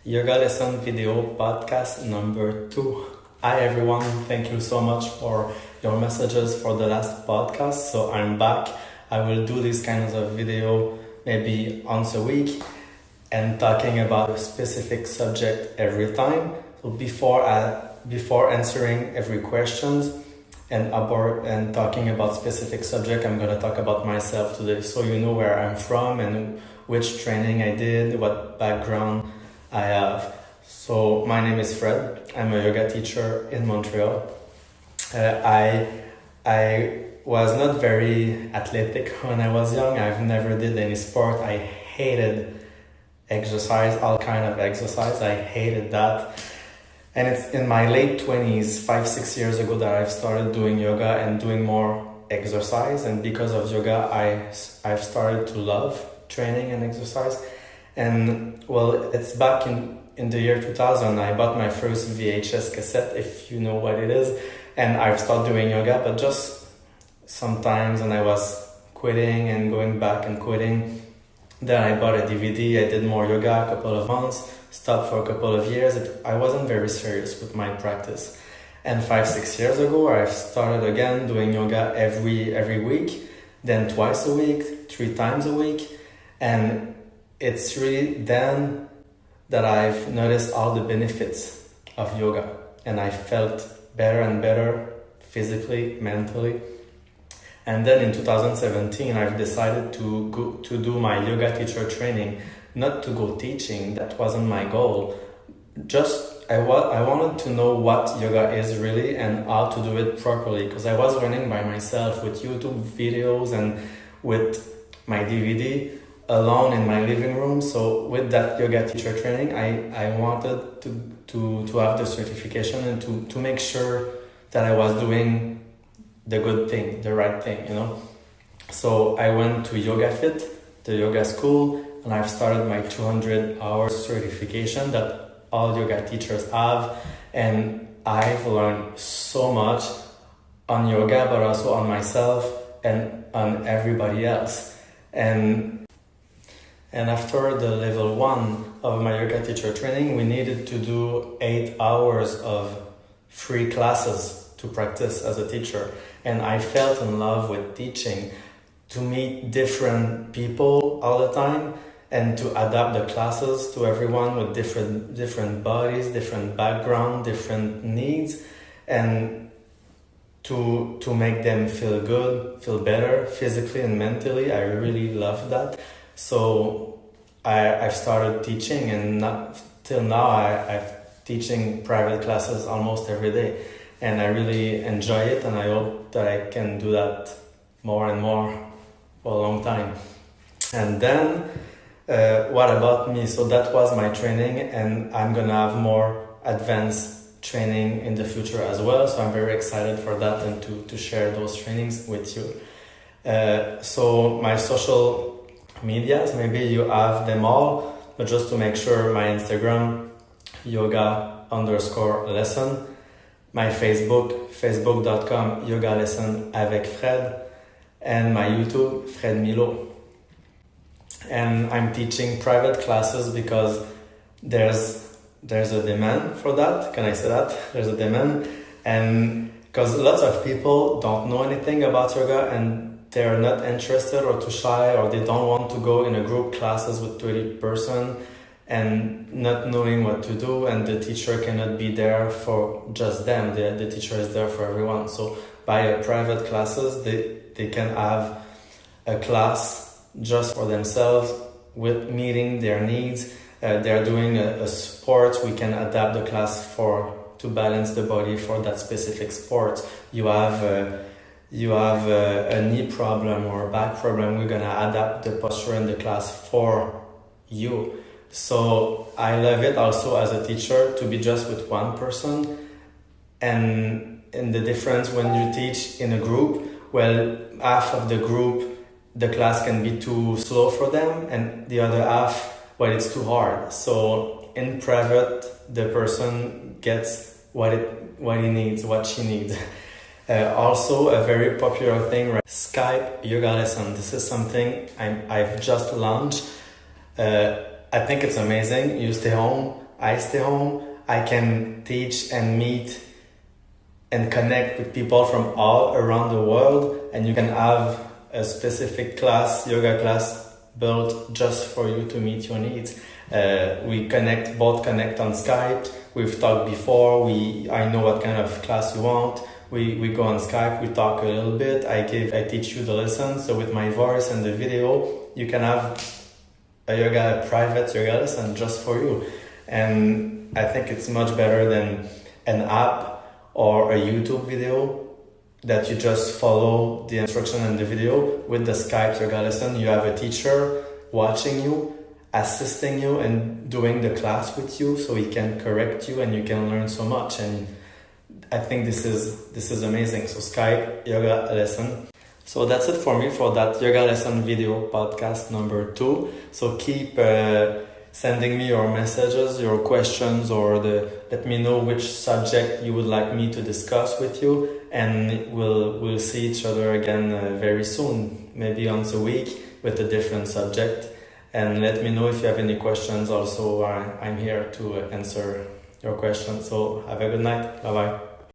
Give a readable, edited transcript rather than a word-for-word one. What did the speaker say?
Yoga lesson video podcast number 2. Hi everyone, thank you so much for your messages for the last podcast. So I'm back. I will do these kinds of video maybe once a week and talking about a specific subject every time. So before answering every questions and talking about specific subject, I'm gonna talk about myself today, so you know where I'm from and which training I did, what background I have. So my name is Fred. I'm a yoga teacher in Montreal. I was not very athletic when I was young. I've never did any sport. I hated exercise, all kind of exercise. I hated that. And it's in my late 20s, 5-6 years ago, that I've started doing yoga and doing more exercise. And because of yoga, I've started to love training and exercise. And well, it's back in the year 2000, I bought my first VHS cassette, if you know what it is. And I've started doing yoga, but just sometimes, and I was quitting and going back and quitting. Then I bought a DVD, I did more yoga a couple of months, stopped for a couple of years. I wasn't very serious with my practice. And 5-6 years ago, I started again doing yoga every week, then twice a week, 3 times a week. And it's really then that I've noticed all the benefits of yoga. And I felt better and better physically, mentally. And then in 2017, I've decided to do my yoga teacher training, not to go teaching. That wasn't my goal. Just I wanted to know what yoga is really and how to do it properly, because I was learning by myself with YouTube videos and with my DVD alone in my living room. So with that yoga teacher training, I wanted to have the certification and to make sure that I was doing the good thing, the right thing, you know. So I went to Yoga Fit, the yoga school, and I've started my 200-hour certification that all yoga teachers have. And I've learned so much on yoga, but also on myself and on everybody else. And after the level 1 of my yoga teacher training, we needed to do 8 hours of free classes to practice as a teacher. And I fell in love with teaching, to meet different people all the time and to adapt the classes to everyone with different bodies, different background, different needs, and to make them feel good, feel better physically and mentally. I really love that. So I've started teaching, and till now I'm teaching private classes almost every day. And I really enjoy it, and I hope that I can do that more and more for a long time. And then, what about me? So that was my training, and I'm gonna have more advanced training in the future as well. So I'm very excited for that and to share those trainings with you. So my social medias, maybe you have them all, but just to make sure, my Instagram, yoga_lesson, my Facebook, facebook.com, yoga lesson avec Fred, and my YouTube, Fred Milo. And I'm teaching private classes because there's a demand for that. Can I say that? There's a demand. And because lots of people don't know anything about yoga and they're not interested or too shy, or they don't want to go in a group classes with 30 person and not knowing what to do, and the teacher cannot be there for just them. The teacher is there for everyone. So by a private classes, they can have a class just for themselves with meeting their needs. They're doing a sport, we can adapt the class to balance the body for that specific sport. You have a knee problem or a back problem, we're gonna adapt the posture in the class for you. So I love it also as a teacher to be just with one person. And in the difference when you teach in a group, well, half of the group, the class can be too slow for them, and the other half, well, it's too hard. So in private, the person gets what he needs, what she needs. Also, a very popular thing, right? Skype yoga lesson. This is something I've just launched. I think it's amazing. You stay home. I stay home, I can teach and meet and connect with people from all around the world, and you can have a specific class, yoga class, built just for you to meet your needs. We both connect on Skype. We've talked before. I know what kind of class you want. We go on Skype, we talk a little bit. I teach you the lesson. So with my voice and the video, you can have a private yoga lesson just for you. And I think it's much better than an app or a YouTube video that you just follow the instruction in the video. With the Skype yoga lesson, you have a teacher watching you, assisting you, and doing the class with you, so he can correct you and you can learn so much. And I think this is amazing. So Skype yoga lesson. So that's it for me for that yoga lesson video podcast number 2. So keep sending me your messages, your questions, or let me know which subject you would like me to discuss with you, and we'll see each other again very soon, maybe once a week with a different subject. And let me know if you have any questions. Also, I'm here to answer your questions. So have a good night. Bye bye.